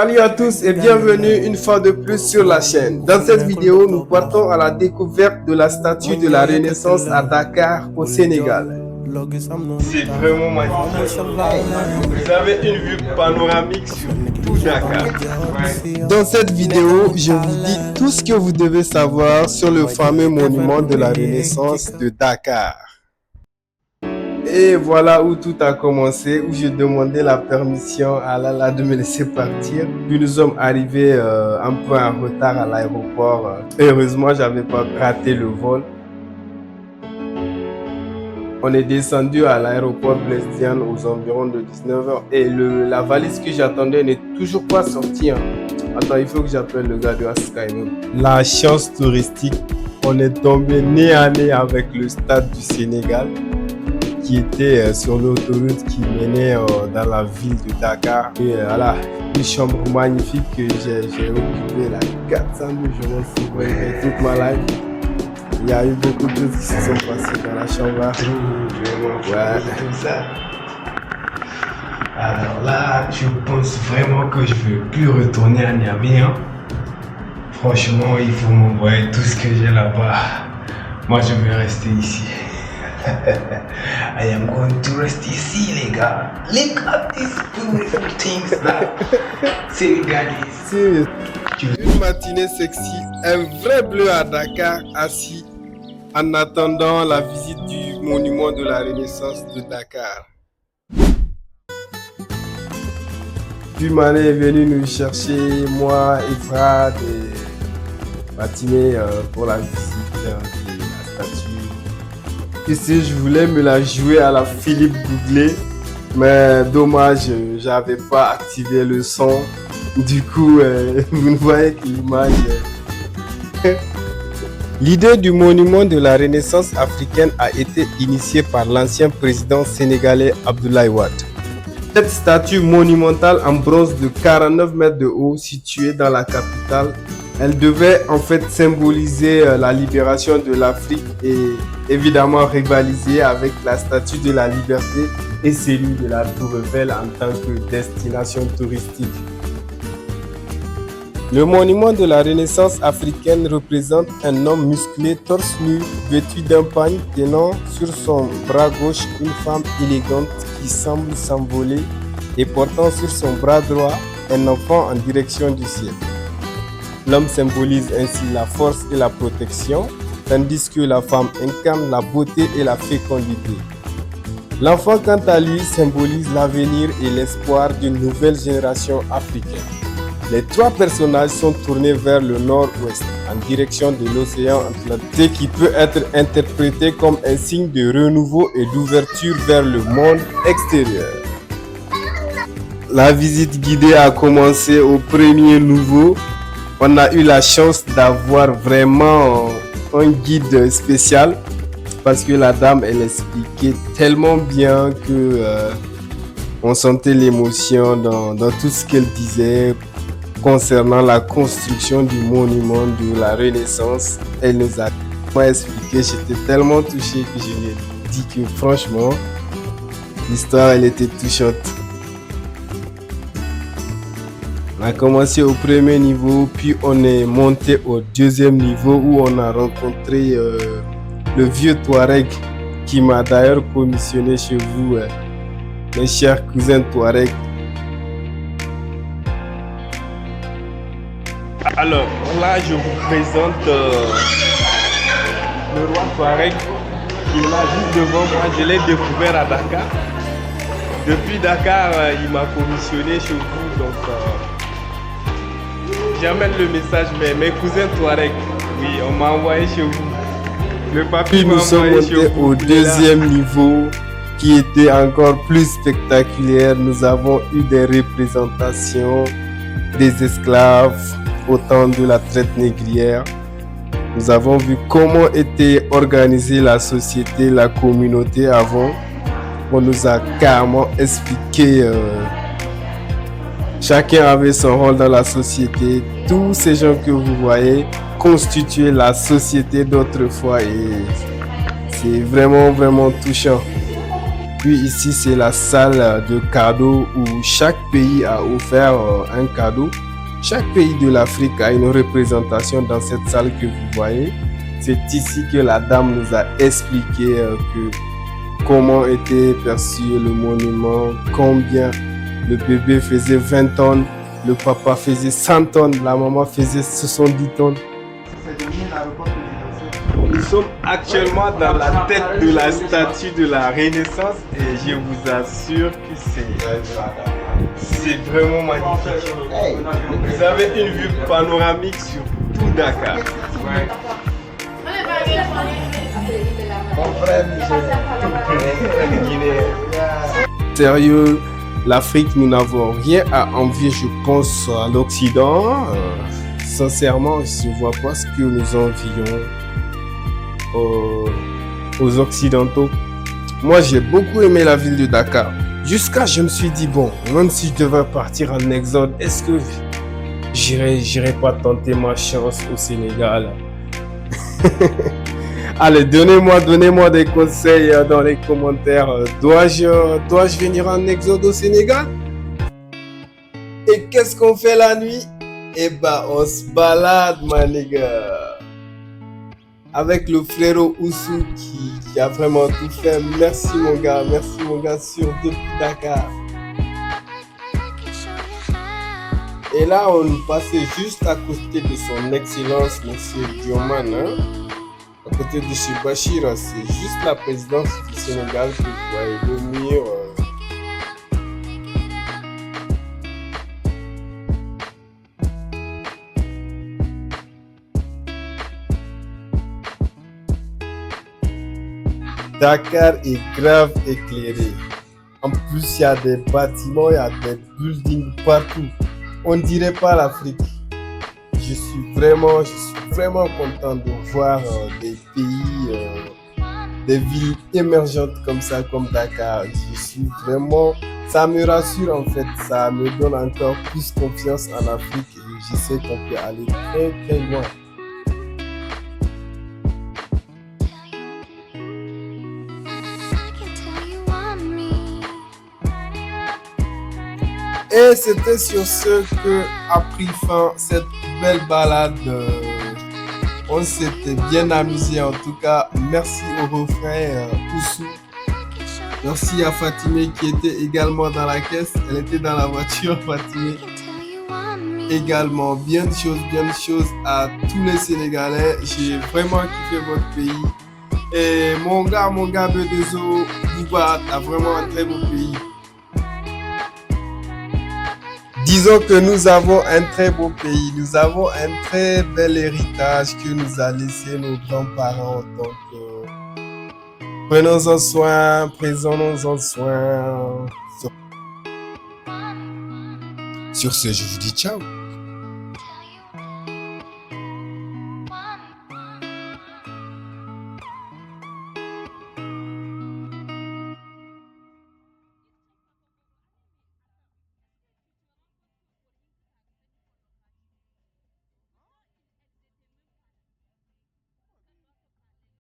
Salut à tous et bienvenue une fois de plus sur la chaîne. Dans cette vidéo, nous partons à la découverte de la statue de la Renaissance à Dakar, au Sénégal. C'est vraiment magnifique. Vous avez une vue panoramique sur tout Dakar. Dans cette vidéo, je vous dis tout ce que vous devez savoir sur le fameux monument de la Renaissance de Dakar. Et voilà où tout a commencé, où j'ai demandé la permission à Lala de me laisser partir. Puis nous sommes arrivés un peu en retard à l'aéroport. Heureusement, j'avais pas raté le vol. On est descendu à l'aéroport Blaise Diagne aux environs de 19h et la valise que j'attendais n'est toujours pas sortie. Attends, il faut que j'appelle le gars de Skyroom. La chance touristique, on est tombé nez à nez avec le stade du Sénégal, qui était sur l'autoroute qui menait dans la ville de Dakar. Et voilà, une chambre magnifique que j'ai occupée là, 400 000 jours de toute ma life. Il y a eu beaucoup de choses qui se sont passées dans la chambre là. Ouais. Alors là, je pense vraiment que je ne veux plus retourner à Niamey. Hein. Franchement, il faut m'envoyer tout ce que j'ai là-bas. Moi, je vais rester ici. I am going to rest ici, les gars. Look at these beautiful things now. Sénégalais. Une matinée sexy, un vrai bleu à Dakar, assis en attendant la visite du monument de la Renaissance de Dakar. Dumane est venu nous chercher, moi, Efrat et matinée pour la visite de la statue. Ici, je voulais me la jouer à la Philippe Googlet, mais dommage, j'avais pas activé le son. Du coup, vous ne voyez que l'image. L'idée du monument de la Renaissance africaine a été initiée par l'ancien président sénégalais Abdoulaye Wade. Cette statue monumentale en bronze de 49 mètres de haut, située dans la capitale, elle devait en fait symboliser la libération de l'Afrique et évidemment rivaliser avec la statue de la liberté et celui de la Tour Eiffel en tant que destination touristique. Le monument de la Renaissance africaine représente un homme musclé, torse nu, vêtu d'un pagne, tenant sur son bras gauche une femme élégante qui semble s'envoler et portant sur son bras droit un enfant en direction du ciel. L'homme symbolise ainsi la force et la protection, tandis que la femme incarne la beauté et la fécondité. L'enfant, quant à lui, symbolise l'avenir et l'espoir d'une nouvelle génération africaine. Les trois personnages sont tournés vers le nord-ouest, en direction de l'océan Atlantique, qui peut être interprété comme un signe de renouveau et d'ouverture vers le monde extérieur. La visite guidée a commencé au premier niveau. On a eu la chance d'avoir vraiment un guide spécial parce que la dame, elle expliquait tellement bien que on sentait l'émotion dans tout ce qu'elle disait concernant la construction du monument de la Renaissance. Elle nous a expliqué, j'étais tellement touché que je lui ai dit que franchement, l'histoire, elle était touchante. On a commencé au premier niveau, puis on est monté au deuxième niveau où on a rencontré le vieux Touareg qui m'a d'ailleurs commissionné chez vous, mes chers cousins Touareg. Alors là, je vous présente le roi Touareg qui est là juste devant moi. Je l'ai découvert à Dakar. Depuis Dakar, il m'a commissionné chez vous, donc j'amène le message, mais mes cousins Touareg, oui, on m'a envoyé chez vous. Le papier m'a envoyé chez vous. Au deuxième niveau, qui était encore plus spectaculaire, nous avons eu des représentations des esclaves au temps de la traite négrière. Nous avons vu comment était organisée la société, la communauté avant. On nous a carrément expliqué chacun avait son rôle dans la société. Tous ces gens que vous voyez constituaient la société d'autrefois et c'est vraiment touchant. Puis ici, c'est la salle de cadeaux où chaque pays a offert un cadeau. Chaque pays de l'Afrique a une représentation dans cette salle que vous voyez. C'est ici que la dame nous a expliqué comment était perçu le monument, combien le bébé faisait 20 tonnes, le papa faisait 100 tonnes, la maman faisait 70 tonnes. Nous sommes actuellement dans la tête de la statue de la Renaissance et je vous assure que c'est vraiment magnifique. Vous avez une vue panoramique sur tout Dakar. Sérieux, l'Afrique, nous n'avons rien à envier, je pense, à l'Occident. Sincèrement, je ne vois pas ce que nous envions aux Occidentaux. Moi, j'ai beaucoup aimé la ville de Dakar. Jusqu'à, je me suis dit, bon, même si je devais partir en exode, est-ce que j'irais pas tenter ma chance au Sénégal? Allez, donnez-moi des conseils dans les commentaires. Dois-je venir en exode au Sénégal? Et qu'est-ce qu'on fait la nuit? Eh ben, on se balade, ma nigga. Avec le frérot Oussou qui a vraiment tout fait. Merci mon gars, sur depuis Dakar. Et là, on passait juste à côté de son excellence, monsieur Dioman. À côté de chez Bachir, c'est juste la présidence du Sénégal que vous voyez, le mur. Dakar est grave éclairé. En plus, il y a des bâtiments, il y a des buildings partout. On ne dirait pas l'Afrique. Je suis vraiment content de voir des pays, des villes émergentes comme ça, comme Dakar. Je suis vraiment, ça me rassure en fait, ça me donne encore plus confiance en Afrique et je sais qu'on peut aller très très loin. Et c'était sur ce que a pris fin cette belle balade. On s'était bien amusé en tout cas. Merci au refrain Oussou. Merci à Fatimé qui était également dans la caisse. Elle était dans la voiture, Fatimé. Également, bien de choses à tous les Sénégalais. J'ai vraiment kiffé votre pays. Et mon gars Bedezo, Bouba, t'as vraiment un très beau pays. Disons que nous avons un très beau pays, nous avons un très bel héritage que nous a laissé nos grands-parents. Donc, prenons-en soin, prenons-en soin. Sur ce, je vous dis ciao.